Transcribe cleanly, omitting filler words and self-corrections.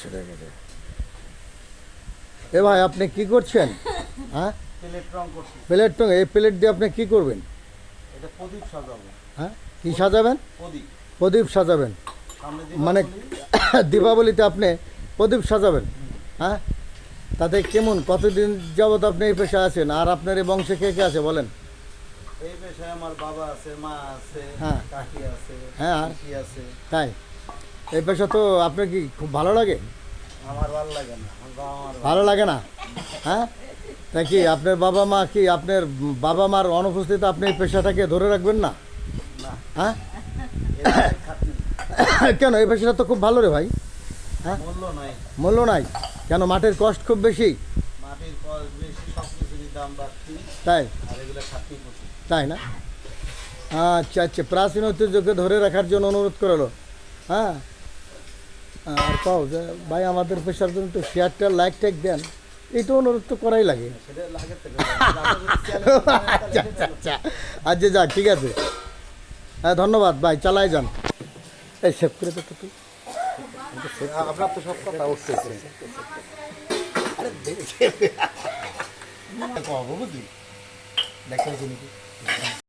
সেটাই সেটাই। এ ভাই আপনি কি করছেন? হ্যাঁ, প্লেট রং করছি। প্লেট তো এই প্লেট দিয়ে আপনি কি করবেন? এটা প্রদীপ সাজাবো। হ্যাঁ, কি সাজাবেন? প্রদীপ প্রদীপ সাজাবেন সামনে মানে দীপাবলি। দীপাবলিতে আপনি প্রদীপ সাজাবেন? হ্যাঁ, তাতে কেমন কতদিন যাবত আপনি এই পেশা আছেন আর আপনার এই বংশে কে কে আছে বলেন? এই পেশায় আমার বাবা আছে, মা আছে, হ্যাঁ। কাকি আছে, হ্যাঁ, আর পিসি আছে। তাই এই পেশা তো আপনার কি খুব ভালো লাগে? আমার ভালো লাগে না, আমার বাবা মার ভালো লাগে না? হ্যাঁ, তা কি আপনার বাবা মা কি আপনার বাবা মার অনুপস্থিতিতে আপনি এই পেশাটাকে ধরে রাখবেন না? না। হ্যাঁ, এটা খাটনি, কেন এই পেশাটা তো খুব ভালো রে ভাই। হ্যাঁ, মূল্য নাই। মূল্য নাই কেন? মাটির কষ্ট খুব বেশি, মাটির কষ্ট বেশি, সব কিছুরই দাম বাড়তি। তাই আর এগুলো খাটনি প্রচুর। তাই না? আচ্ছা আচ্ছা, প্রাচীন ঐতিহ্যকে ধরে রাখার জন্য অনুরোধ করলো। হ্যাঁ, আর কও যে ভাই আমাদের পেশার জন্য একটু শেয়ারটা লাইক টাইক দেন, এইটা অনুরোধ তো করাই লাগে। সেটা লাগে তো। আচ্ছা আচ্ছা আচ্ছা, আচ্ছা যাক ঠিক আছে। হ্যাঁ ধন্যবাদ ভাই, চালাই যান। এই সেভ করে তো তুই। আপনার তো সব কথা উঠতেছে। বুঝলি দেখতে